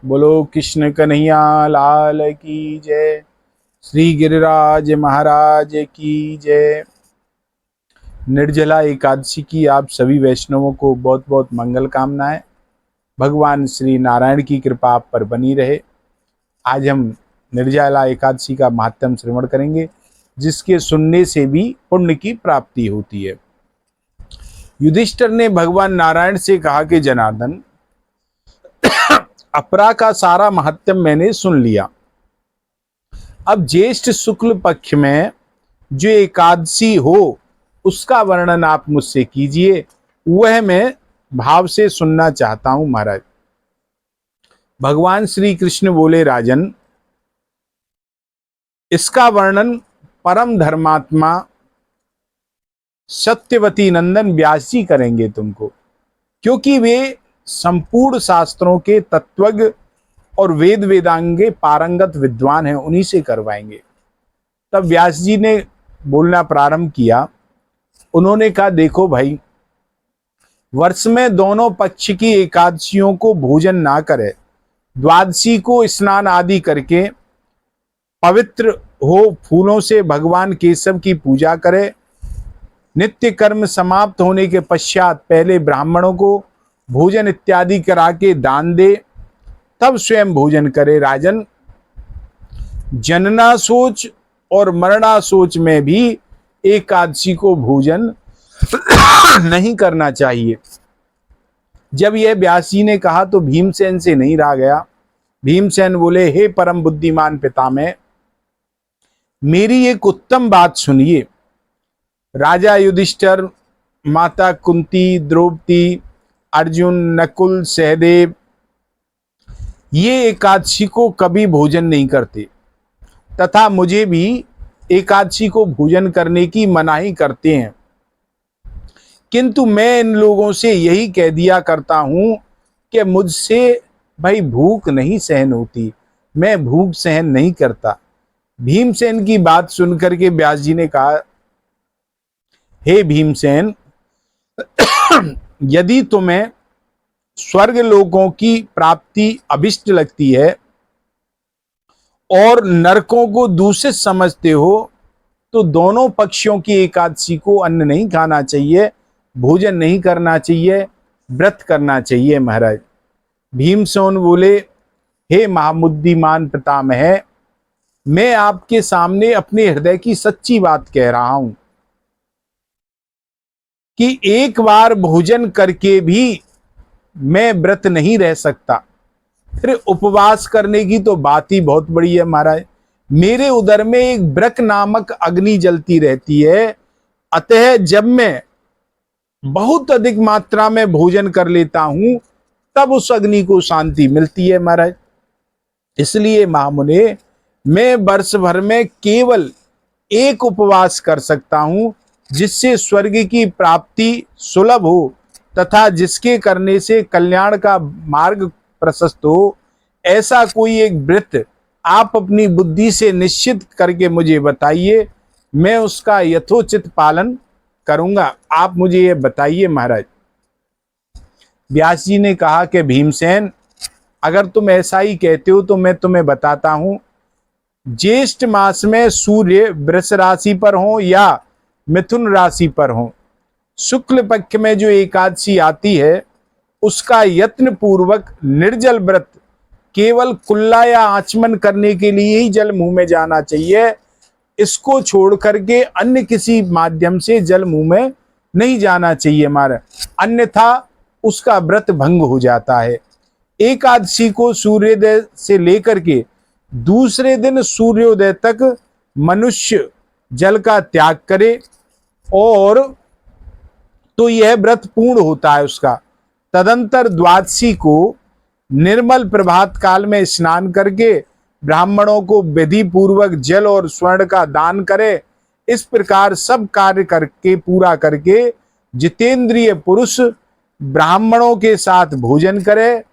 बोलो कृष्ण कन्हैया लाल की जय। श्री गिरिराज महाराज की जय। निर्जला एकादशी की आप सभी वैष्णवों को बहुत बहुत मंगल कामनाएं। भगवान श्री नारायण की कृपा आप पर बनी रहे। आज हम निर्जला एकादशी का महात्म श्रवण करेंगे, जिसके सुनने से भी पुण्य की प्राप्ति होती है। युधिष्ठिर ने भगवान नारायण से कहा कि जनार्दन, अपरा का सारा महात्म्य मैंने सुन लिया। अब ज्येष्ठ शुक्ल पक्ष में जो एकादशी हो उसका वर्णन आप मुझसे कीजिए, वह मैं भाव से सुनना चाहता हूं महाराज। भगवान श्री कृष्ण बोले, राजन, इसका वर्णन परम धर्मात्मा सत्यवती नंदन व्यास जी करेंगे तुमको, क्योंकि वे संपूर्ण शास्त्रों के तत्वज्ञ और वेद वेदांगे पारंगत विद्वान हैं, उन्हीं से करवाएंगे। तब व्यास जी ने बोलना प्रारंभ किया। उन्होंने कहा, देखो भाई, वर्ष में दोनों पक्ष की एकादशियों को भोजन ना करे, द्वादशी को स्नान आदि करके पवित्र हो फूलों से भगवान केशव की पूजा करे, नित्य कर्म समाप्त होने के पश्चात पहले ब्राह्मणों को भोजन इत्यादि करा के दान दे, तब स्वयं भोजन करे। राजन, जनना सोच और मरना सोच में भी एकादशी को भोजन नहीं करना चाहिए। जब यह व्यास जी ने कहा तो भीमसेन से नहीं रहा गया। भीमसेन बोले, हे परम बुद्धिमान पितामह, मेरी एक उत्तम बात सुनिए। राजा युधिष्ठिर, माता कुंती, द्रौपदी, अर्जुन, नकुल, सहदेव ये एकादशी को कभी भोजन नहीं करते, तथा मुझे भी एकादशी को भोजन करने की मनाही करते हैं। किंतु मैं इन लोगों से यही कह दिया करता हूं कि मुझसे भाई भूख नहीं सहन होती, मैं भूख सहन नहीं करता। भीमसेन की बात सुनकर के व्यास जी ने कहा, हे भीमसेन, यदि तुम्हें स्वर्ग लोकों की प्राप्ति अभिष्ट लगती है और नरकों को दूषित समझते हो, तो दोनों पक्षों की एकादशी को अन्न नहीं खाना चाहिए, भोजन नहीं करना चाहिए, व्रत करना चाहिए महाराज। भीमसेन बोले, हे महाबुद्धिमान पितामह, मैं आपके सामने अपने हृदय की सच्ची बात कह रहा हूं कि एक बार भोजन करके भी मैं व्रत नहीं रह सकता, फिर उपवास करने की तो बात ही बहुत बड़ी है महाराज। मेरे उदर में एक व्रक नामक अग्नि जलती रहती है, अतः जब मैं बहुत अधिक मात्रा में भोजन कर लेता हूं तब उस अग्नि को शांति मिलती है महाराज। इसलिए महामुने, मैं वर्ष भर में केवल एक उपवास कर सकता हूं, जिससे स्वर्ग की प्राप्ति सुलभ हो तथा जिसके करने से कल्याण का मार्ग प्रशस्त हो। ऐसा कोई एक व्रत आप अपनी बुद्धि से निश्चित करके मुझे बताइए, मैं उसका यथोचित पालन करूंगा। आप मुझे ये बताइए महाराज। व्यास जी ने कहा कि भीमसेन, अगर तुम ऐसा ही कहते हो तो मैं तुम्हें बताता हूं। ज्येष्ठ मास में सूर्य वृष राशि पर हो या मिथुन राशि पर हो, शुक्ल पक्ष में जो एकादशी आती है उसका यत्न पूर्वक निर्जल व्रत केवल कुल्ला या आचमन करने के लिए ही जल मुंह में जाना चाहिए। इसको छोड़ करके अन्य किसी माध्यम से जल मुंह में नहीं जाना चाहिए हमारा, अन्यथा उसका व्रत भंग हो जाता है। एकादशी को सूर्योदय से लेकर के दूसरे दिन सूर्योदय तक मनुष्य जल का त्याग करे और तो यह व्रत पूर्ण होता है उसका। तदंतर द्वादशी को निर्मल प्रभात काल में स्नान करके ब्राह्मणों को विधि पूर्वक जल और स्वर्ण का दान करे। इस प्रकार सब कार्य करके पूरा करके जितेंद्रिय पुरुष ब्राह्मणों के साथ भोजन करे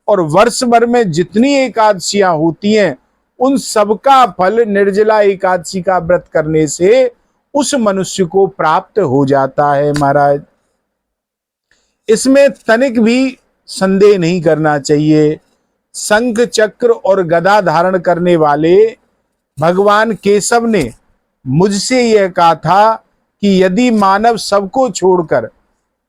और वर्ष भर में जितनी एकादशियां होती हैं उन सबका फल निर्जला एकादशी का व्रत करने से उस मनुष्य को प्राप्त हो जाता है महाराज। इसमें तनिक भी संदेह नहीं करना चाहिए। शंख चक्र और गदा धारण करने वाले भगवान केशव ने मुझसे यह कहा था कि यदि मानव सबको छोड़कर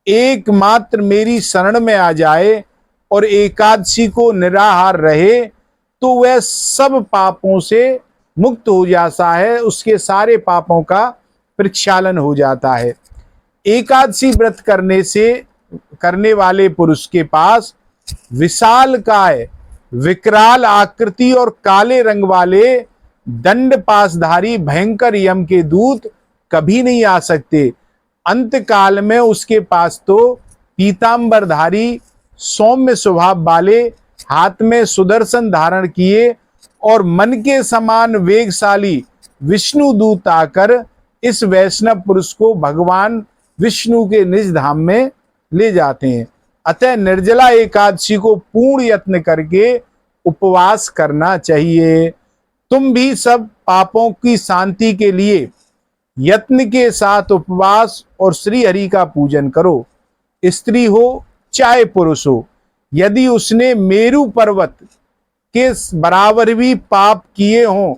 एकमात्र मेरी शरण में आ जाए और एकादशी को निराहार रहे तो वह सब पापों से मुक्त हो जाता है, उसके सारे पापों का प्रक्षालन हो जाता है। एकादशी व्रत करने वाले पुरुष के पास विशालकाय, विकराल आकृति और काले रंग वाले दंड पासधारी भयंकर यम के दूत कभी नहीं आ सकते। अंत काल में उसके पास तो पीतांबरधारी सौम्य स्वभाव वाले, हाथ में सुदर्शन धारण किए और मन के समान वेगशाली विष्णु दूत आकर इस वैष्णव पुरुष को भगवान विष्णु के निज धाम में ले जाते हैं। अतः निर्जला एकादशी को पूर्ण यत्न करके उपवास करना चाहिए। तुम भी सब पापों की शांति के लिए यत्न के साथ उपवास और श्री हरि का पूजन करो। स्त्री हो चाहे पुरुष हो, यदि उसने मेरु पर्वत के बराबर भी पाप किए हों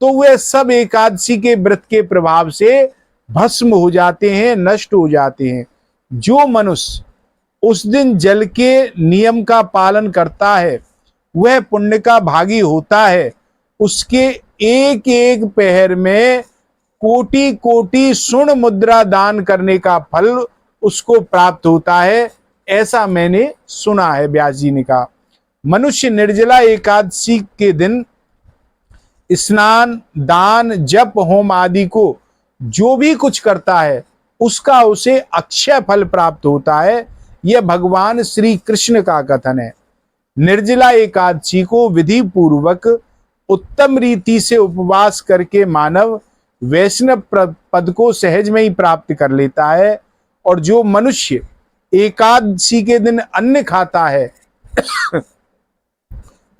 तो वे सब एकादशी के व्रत के प्रभाव से भस्म हो जाते हैं, नष्ट हो जाते हैं। जो मनुष्य उस दिन जल के नियम का पालन करता है वह पुण्य का भागी होता है। उसके एक एक पहर में कोटि कोटि स्वर्ण मुद्रा दान करने का फल उसको प्राप्त होता है, ऐसा मैंने सुना है। व्यास जी ने कहा मनुष्य निर्जला एकादशी के दिन स्नान, दान, जप, होम आदि को जो भी कुछ करता है उसका उसे अक्षय फल प्राप्त होता है। यह भगवान श्री कृष्ण का कथन है। निर्जला एकादशी को विधि पूर्वक उत्तम रीति से उपवास करके मानव वैष्णव पद को सहज में ही प्राप्त कर लेता है। और जो मनुष्य एकादशी के दिन अन्न खाता है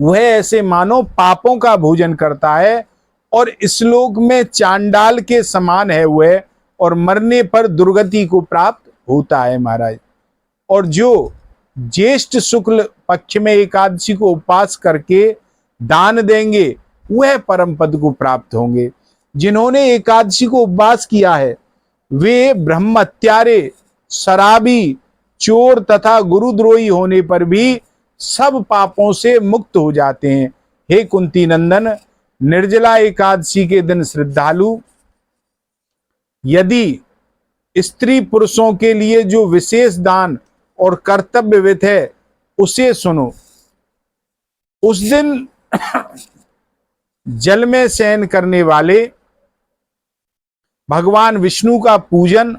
वह ऐसे मानो पापों का भोजन करता है और इस लोक में चांडाल के समान है वह, और मरने पर दुर्गति को प्राप्त होता है महाराज। और जो ज्येष्ठ शुक्ल पक्ष में एकादशी को उपवास करके दान देंगे वह परम पद को प्राप्त होंगे। जिन्होंने एकादशी को उपवास किया है वे ब्रह्मत्यारे, शराबी, चोर तथा गुरुद्रोही होने पर भी सब पापों से मुक्त हो जाते हैं। हे कुंती नंदन, निर्जला एकादशी के दिन श्रद्धालु यदि स्त्री पुरुषों के लिए जो विशेष दान और कर्तव्य विध है उसे सुनो। उस दिन जल में शयन करने वाले भगवान विष्णु का पूजन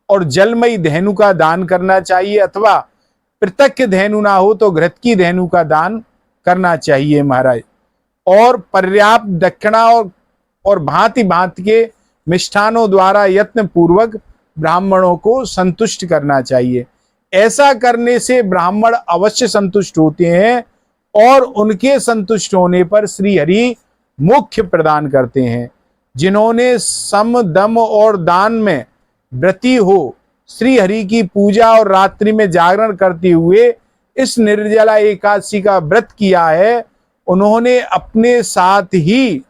और जलमयी धेनु का दान करना चाहिए, अथवा पृथक धेनु ना हो तो घृत की धेनु का दान करना चाहिए महाराज। और पर्याप्त दक्षिणा और भांति भांति के मिष्ठानों द्वारा यत्न पूर्वक ब्राह्मणों को संतुष्ट करना चाहिए। ऐसा करने से ब्राह्मण अवश्य संतुष्ट होते हैं और उनके संतुष्ट होने पर श्री हरि मोक्ष प्रदान करते हैं। जिन्होंने सम, दम और दान में व्रती हो श्री हरि की पूजा और रात्रि में जागरण करते हुए इस निर्जला एकादशी का व्रत किया है, उन्होंने अपने साथ ही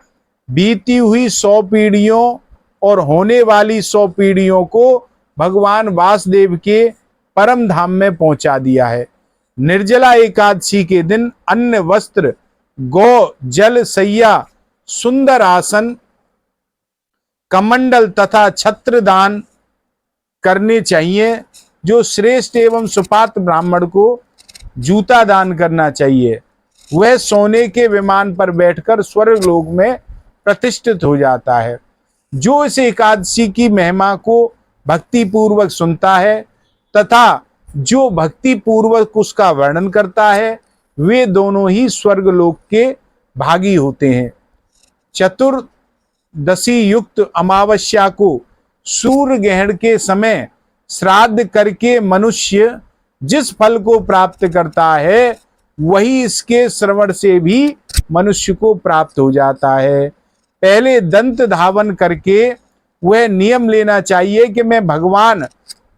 बीती हुई 100 पीढ़ियों और होने वाली 100 पीढ़ियों को भगवान वासुदेव के परम धाम में पहुंचा दिया है। निर्जला एकादशी के दिन अन्न, वस्त्र, गौ, जल, सैया, सुंदर आसन, कमंडल तथा छत्र दान करने चाहिए। जो श्रेष्ठ एवं सुपात्र ब्राह्मण को जूता दान करना चाहिए, वह सोने के विमान पर बैठकर स्वर्ग लोक में प्रतिष्ठित हो जाता है। जो इस एकादशी की महिमा को भक्ति पूर्वक सुनता है तथा जो भक्ति पूर्वक उसका वर्णन करता है वे दोनों ही स्वर्ग लोक के भागी होते हैं। चतुर्दशी युक्त अमावस्या को सूर्य ग्रहण के समय श्राद्ध करके मनुष्य जिस फल को प्राप्त करता है वही इसके श्रवण से भी मनुष्य को प्राप्त हो जाता है। पहले दंत धावन करके वह नियम लेना चाहिए कि मैं भगवान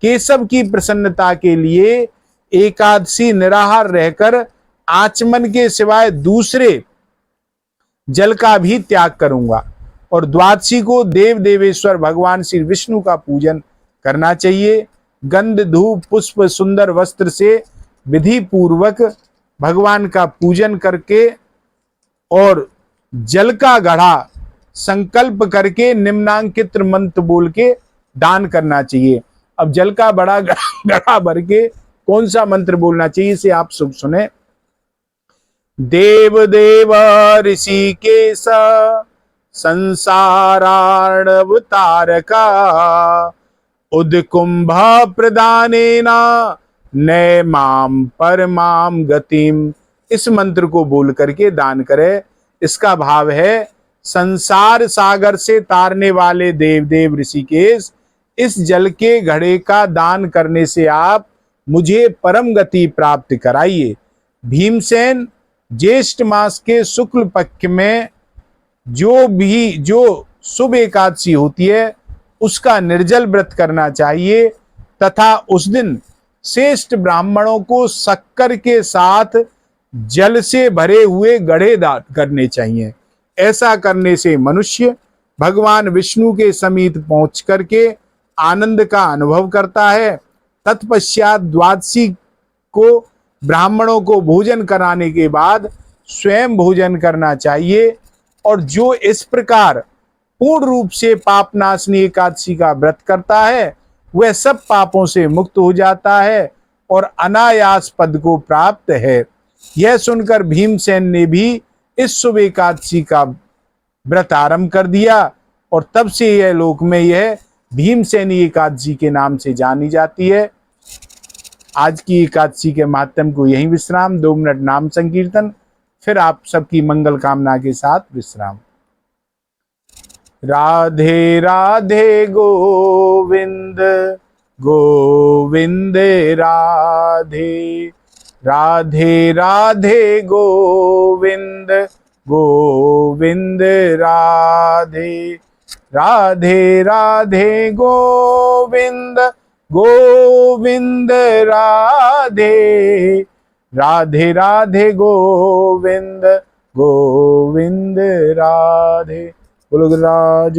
केशव की प्रसन्नता के लिए एकादशी निराहार रहकर आचमन के सिवाय दूसरे जल का भी त्याग करूंगा। और द्वादशी को देव देवेश्वर भगवान श्री विष्णु का पूजन करना चाहिए। गंध धूप पुष्प सुंदर वस्त्र से विधि पूर्वक भगवान का पूजन करके और जल का घड़ा संकल्प करके निम्नांकित मंत्र बोल के दान करना चाहिए। अब जल का बड़ा घड़ा भर के कौन सा मंत्र बोलना चाहिए इसे आप सब सुने। देव देव ऋषिकेश संसारार्णवतारका उद्कुंभ प्रदानेना नय माम परमाम गतिम। इस मंत्र को बोल करके दान करे। इसका भाव है, संसार सागर से तारने वाले देव देव ऋषिकेश, इस जल के घड़े का दान करने से आप मुझे परम गति प्राप्त कराइए। भीमसेन, ज्येष्ठ मास के शुक्ल पक्ष में जो शुभ एकादशी होती है उसका निर्जल व्रत करना चाहिए तथा उस दिन श्रेष्ठ ब्राह्मणों को शक्कर के साथ जल से भरे हुए गढ़े दान करने चाहिए। ऐसा करने से मनुष्य भगवान विष्णु के समीप पहुंच करके आनंद का अनुभव करता है। तत्पश्चात द्वादशी को ब्राह्मणों को भोजन कराने के बाद स्वयं भोजन करना चाहिए। और जो इस प्रकार पूर्ण रूप से पाप नाशनी एकादशी का व्रत करता है वह सब पापों से मुक्त हो जाता है और अनायास पद को प्राप्त है। यह सुनकर भीमसेन ने भी इस शुभ एकादशी का व्रत आरंभ कर दिया और तब से यह लोक में यह भीमसेनी एकादशी के नाम से जानी जाती है। आज की एकादशी के माध्यम को यहीं विश्राम। 2 मिनट नाम संकीर्तन, फिर आप सबकी मंगल कामना के साथ विश्राम। राधे राधे गोविंद गोविंद राधे, राधे राधे गोविंद गोविंद राधे, राधे राधे गोविंद गोविंद राधे, राधे राधे गोविंद गोविंद राधे। बोलो गजराज।